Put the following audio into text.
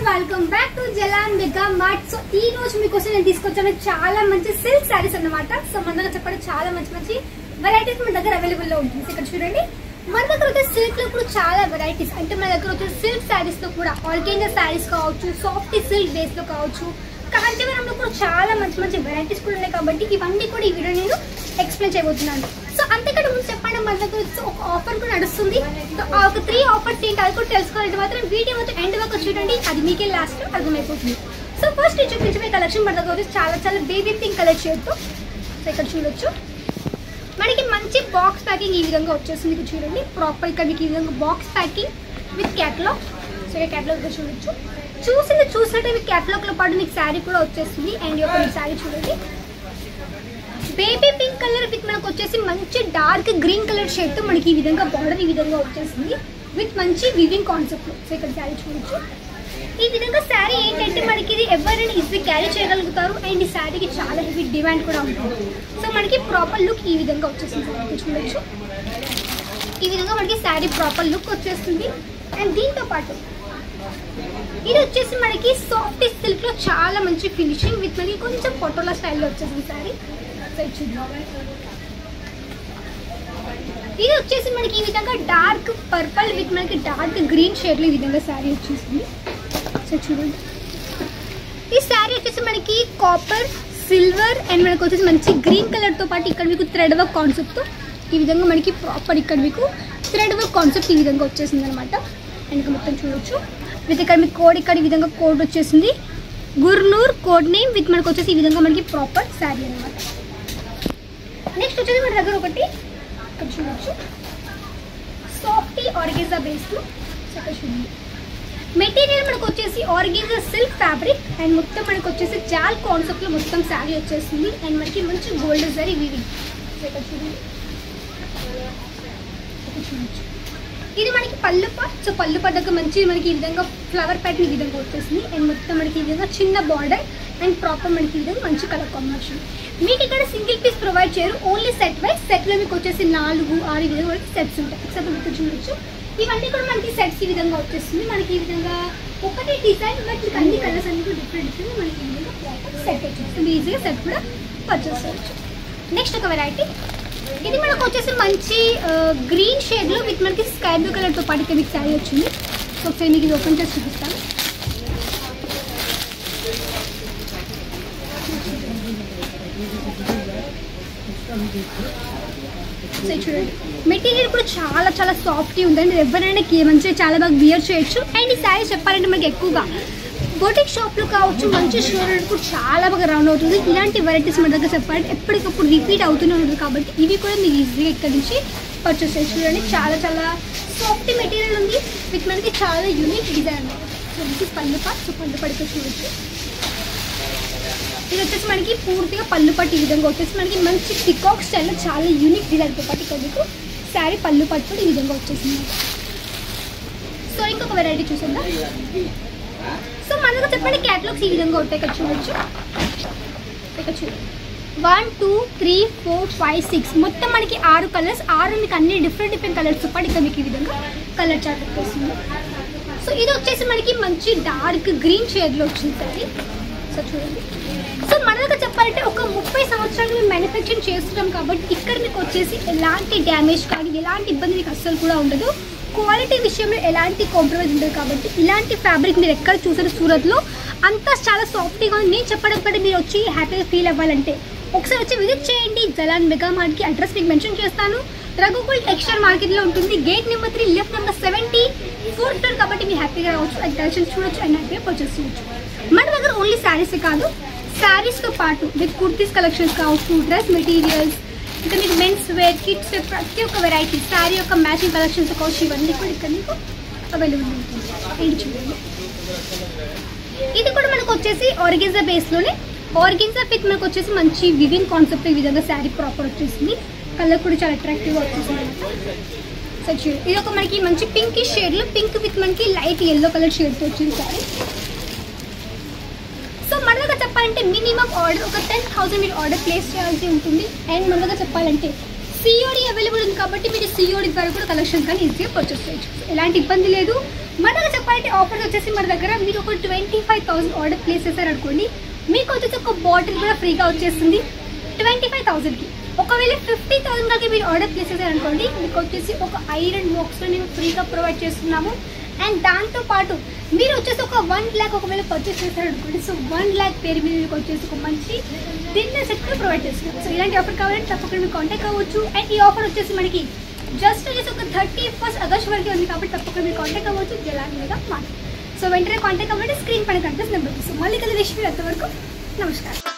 Welcome back to Jalan mega mart. So ఈ రోజు మీకోసం నేను తీసుకొచ్చాను చాలా మంచి సిల్క్ సారీస్ అన్నమాట. సో మన దగ్గర చెప్పండి చాలా మంచి మంచి వెరైటీస్ మన దగ్గర అవైలబుల్ లో ఉంటుంది. ఇక్కడ చూడండి మన దగ్గర వచ్చే సిల్క్ లో కూడా చాలా వెరైటీస్, అంటే మన దగ్గర వచ్చే సిల్క్ సారీస్ లో కూడా ఆర్గెంజా సారీస్ కావచ్చు, సాఫ్ట్ సిల్క్ బేస్ లో కావచ్చు, కాంచీవరంలో కూడా చాలా మంచి మంచి వెరైటీస్ కూడా ఉన్నాయి. కాబట్టి ఇవన్నీ కూడా ఈ వీడియో నేను ఎక్స్ప్లెయిన్ చేయబోతున్నాను. సో అంతేకాదు ముందు చెప్పండి, మన దగ్గర ఒక ఆఫర్ కూడా నడుస్తుంది. సో ఆ ఒక 3 ఆఫర్స్ ఏంటి అది కూడా తెలుసుకోవాలంటే మాత్రం వీడియో మొత్తం ఎండ్ వరకు చూడండి, అది మీకే లాస్ట్ అర్థమైపోతుంది. సో ఫస్ట్ నేను చూపించే కలెక్షన్ మన దగ్గర వచ్చి చాలా బేబీ పింక్ కలర్ షేడ్తో. సో ఇక్కడ చూడొచ్చు మనకి మంచి బాక్స్ ప్యాకింగ్ ఈ విధంగా వచ్చేస్తుంది. ఇక్కడ చూడండి ప్రాపర్ ఇక్కడ మీకు ఈ విధంగా box packing with catalogue. So ఇక్కడ క్యాటలాగ్ కూడా చూడొచ్చు, చూసినట్టు మీకు క్యాటలాగ్ లో పాటు మీకు శారీ కూడా వచ్చేస్తుంది. అండ్ ఒక శారీ చూడండి బేబీ పింక్ కలర్ విత్ మనకు వచ్చేసి మంచి డార్క్ గ్రీన్ కలర్ షేడ్ తో మనకి ఈ విధంగా బార్డర్ ఈ విధంగా వచ్చేసింది విత్ మంచి వివింగ్ కాన్సెప్ట్. సో ఇక్కడ శారీ చూడొచ్చు. ఈ విధంగా శారీ ఏంటంటే మనకి ఇది ఎవరైనా ఈజీ క్యారీ చేయగలుగుతారు. అండ్ ఈ శారీకి చాలా హెవీ డిమాండ్ కూడా ఉంటుంది. సో మనకి ప్రాపర్ లుక్ ఈ విధంగా వచ్చేసింది. చూడొచ్చు ఈ విధంగా మనకి శారీ ప్రాపర్ లుక్ వచ్చేస్తుంది. అండ్ దీంతో పాటు ఇది వచ్చేసి మనకి సాఫ్ట్ సిల్క్ లో చాలా మంచి ఫినిషింగ్ విత్ మనకి కొంచెం పటోలా స్టైల్లో వచ్చేసింది శారీ. ఇది వచ్చేసి మనకి ఈ విధంగా డార్క్ పర్పుల్ విత్ మనకి డార్క్ గ్రీన్ షేడ్ లో ఈ విధంగా శారీ వచ్చేసింది. సో చూడండి ఈ శారీ వచ్చేసి మనకి కాపర్ సిల్వర్ అండ్ మనకు వచ్చేసి మంచి గ్రీన్ కలర్ తో పాటు ఇక్కడ మీకు థ్రెడ్ వర్క్ కాన్సెప్ట్ తో ఈ విధంగా మనకి ప్రాపర్ ఇక్కడ మీకు థ్రెడ్ వర్క్ కాన్సెప్ట్ ఈ విధంగా వచ్చేసింది అనమాట. అండ్ ఇక్కడ మొత్తం చూడొచ్చు విత్ ఇక్కడ మీకు కోడ్ ఇక్కడ ఈ విధంగా కోడ్ వచ్చేసింది గుర్నూర్ కోడ్ నేమ్ విత్ మనకు వచ్చేసి ఈ విధంగా మనకి ప్రాపర్ శారీ అనమాట. నెక్స్ట్ వచ్చేసి మన దగ్గర ఒకటి ఇక్కడ చూడొచ్చు సాఫ్టీ ఆర్గెంజా బేస్ లో. చూడండి మెటీరియల్ మనకు వచ్చేసి ఆర్గెంజా సిల్క్ ఫ్యాబ్రిక్ అండ్ మొత్తం మనకు వచ్చేసి జాల్ కాన్సెప్ట్ లో మొత్తం శారీ వచ్చేస్తుంది. అండ్ మనకి మంచి గోల్డ్ జరీ వీవింగ్. ఇక్కడ చూడండి ఇది మనకి పళ్ళు పాట్. సో పళ్ళు పాటకు మంచి మనకి ఈ విధంగా ఫ్లవర్ ప్యాటర్న్ ఈ విధంగా వచ్చేసింది. అండ్ మొత్తం మనకి ఈ విధంగా చిన్న బార్డర్ అండ్ ప్రాపర్ మనకి ఈ విధంగా మంచి కలర్ కాంబినేషన్. మీకు ఇక్కడ సింగిల్ పీస్ ప్రొవైడ్ చేయరు, ఓన్లీ సెట్ వైజ్. సెట్లో మీకు వచ్చేసి 4, 6 ఈ విధంగా మనకి సెట్స్ ఉంటాయి. ఎక్సెప్ట్ మీకు చూడొచ్చు ఇవన్నీ కూడా మనకి సెట్స్ ఈ విధంగా వచ్చేస్తుంది. మనకి ఈ విధంగా ఒకటే డిజైన్ బట్ మీకు అన్ని కలర్స్ అన్ని కూడా డిఫరెంట్ మనకి ఈ విధంగా ప్రాపర్ సెట్ వచ్చేస్తుంది. ఈజీగా సెట్ కూడా పర్చేస్ చేయవచ్చు. నెక్స్ట్ ఒక వెరైటీ ఇది మనకు వచ్చేసి మంచి గ్రీన్ షేడ్ లో విత్ మనకి స్కై బ్లూ కలర్ తో పాటు మీకు శారీ వచ్చింది. సో ఒకసారి మీకు ఇది ఓపెన్ చేసి చూపిస్తాను. సో చూడండి మెటీరియల్ కూడా చాలా సాఫ్ట్ ఉందండి. ఎవరైనా మంచిగా చాలా బాగా వియర్ చేయొచ్చు. అండ్ ఈ శారీ చెప్పాలంటే మనకి ఎక్కువగా బొటిక్ షాప్లో కావచ్చు మంచి షోరూమ్ కూడా చాలా బాగా రౌండ్ అవుతుంది. ఇలాంటి వెరైటీస్ మన దగ్గర చెప్పాలంటే ఎప్పటికప్పుడు రిపీట్ అవుతూనే ఉంటుంది. కాబట్టి ఇవి కూడా మీరు ఈజీగా ఇక్కడ నుంచి పర్చేస్ చేయొచ్చు. చూడండి చాలా సాఫ్ట్ మెటీరియల్ ఉంది విత్ మనకి చాలా యూనిక్ డిజైన్. సో ఇది పళ్ళు పాట్. సో పళ్ళు పడితే చూడొచ్చు ఇది వచ్చేసి మనకి పూర్తిగా పళ్ళు పట్టు ఈ విధంగా వచ్చేసి మనకి మంచి పికాక్ స్టైల్లో చాలా యూనిక్ డిజైన్తో పాటు ఇక్కడ మీకు శారీ పళ్ళు పట్టు కూడా ఈ విధంగా వచ్చేసింది. సో ఇంకొక వెరైటీ చూసిందా. సో మన దగ్గర చెప్పండి క్యాటలాగ్స్ ఈ విధంగా ఉంటాయి. ఇక్కడ చూడొచ్చు ఇక్కడ చూడండి 1, 2, 3, 4, 5, 6 మొత్తం మనకి 6 కలర్స్. 6 మీకు అన్ని డిఫరెంట్ కలర్స్తో పాటు ఇక్కడ మీకు ఈ విధంగా కలర్ చార్ట్ వచ్చేస్తుంది. సో ఇది వచ్చేసి మనకి మంచి డార్క్ గ్రీన్ షేడ్లో వచ్చింది సారీ. సో చూడండి సో మన దగ్గర చెప్పాలంటే ఒక 30 సంవత్సరాలు మేము మ్యానుఫ్యాక్చరింగ్ చేస్తున్నాం కాబట్టి ఇక్కడ మీకు వచ్చేసి ఎలాంటి డ్యామేజ్ కానీ ఎలాంటి ఇబ్బంది మీకు అస్సలు కూడా ఉండదు. క్వాలిటీ విషయంలో ఎలాంటి కాంప్రమైజ్ ఉండదు. కాబట్టి ఇలాంటి ఫ్యాబ్రిక్ మీరు ఎక్కడ చూసారు సూరత్లో అంతా చాలా సాఫ్ట్గా ఉంది. నేను చెప్పడం కంటే మీరు వచ్చి హ్యాపీగా ఫీల్ అవ్వాలంటే ఒకసారి వచ్చి విజిట్ చేయండి. జలాన్ మెగా మార్ట్కి అడ్రస్ మీకు మెన్షన్ చేస్తాను. రఘుకుల్ టెక్స్టైల్ మార్కెట్లో ఉంటుంది. Gate number 3 left number 70 4th floor. కాబట్టి మీరు హ్యాపీగా రావచ్చు, అది కలెక్షన్ చూడొచ్చు అండ్ హ్యాపీగా పర్చేస్ చేయొచ్చు. మన దగ్గర ఓన్లీ శారీస్ కాదు, శారీస్తో పాటు విత్ కుర్తీస్ కలెక్షన్స్ కావచ్చు, డ్రెస్ మెటీరియల్స్, ఇంకా మీకు మెన్స్ వేర్ కిడ్స్ ప్రతి ఒక్క వెరైటీ శారీ యొక్క మ్యాచింగ్ కలెక్షన్స్ కావచ్చు, ఇవన్నీ కూడా ఇక్కడ మీకు అవైలబుల్ ఉంటుంది. ఏంటి చూడండి ఇది కూడా మనకు వచ్చేసి ఆర్గెంజా బేస్లోనే ఆర్గెంజా విత్ మనకు వచ్చేసి మంచి వివింగ్ కాన్సెప్ట్ ఈ విధంగా శారీ ప్రాపర్ వచ్చేసింది. కలర్ కూడా చాలా అట్రాక్టివ్గా వచ్చేసింది అనమాట. సో చూడండి ఇది ఒక మనకి మంచి పింకిష్ షేడ్లో పింక్ విత్ మనకి లైట్ ఎల్లో కలర్ షేడ్తో వచ్చింది శారీ. సో మన దగ్గర చెప్పాలంటే మినిమం ఆర్డర్ ఒక 10,000 మీరు ఆర్డర్ ప్లేస్ చేయాల్సి ఉంటుంది. అండ్ మన దగ్గర చెప్పాలంటే COD అవైలబుల్ ఉంది కాబట్టి మీరు COD ద్వారా కూడా కలెక్షన్ కానీ ఈజీగా పర్చేస్ చేయొచ్చు. ఎలాంటి ఇబ్బంది లేదు. మనకు చెప్పాలంటే ఆఫర్స్ వచ్చేసి మన దగ్గర మీరు ఒక 25,000 ఆర్డర్ ప్లేస్ చేశారనుకోండి, మీకు వచ్చేసి ఒక బాటిల్ కూడా ఫ్రీగా వచ్చేస్తుంది 25,000కి. ఒకవేళ 50,000 దాకా మీరు ఆర్డర్ ప్లేస్ చేశారనుకోండి, మీకు వచ్చేసి ఒక ఐరన్ బాక్స్లో మేము ఫ్రీగా ప్రొవైడ్ చేస్తున్నాము. అండ్ దాంతోపాటు మీరు వచ్చేసి ఒక 1 lakh ఒకవేళ పర్చేస్ చేశారనుకోండి, సో 1 lakh పేరు మీద మీకు వచ్చేసి ఒక మంచి డిన్నర్ సెట్ కూడా ప్రొవైడ్ చేస్తున్నాం. సో ఇలాంటి ఆఫర్ కావాలంటే తప్పకుండా మీరు కాంటాక్ట్ అవ్వచ్చు. అండ్ ఈ ఆఫర్ వచ్చేసి మనకి జస్ట్ వచ్చేసి ఒక 31st August వరకు ఉంది కాబట్టి తప్పకుండా మీరు కాంటాక్ట్ అవ్వచ్చు జలాన్ మీద మాట. సో వెంటనే కాంటాక్ట్ అవ్వండి, స్క్రీన్ పైన కనిపిస్తున్న నెంబర్కి. సో మళ్ళీ కలిసి అంతవరకు నమస్కారం.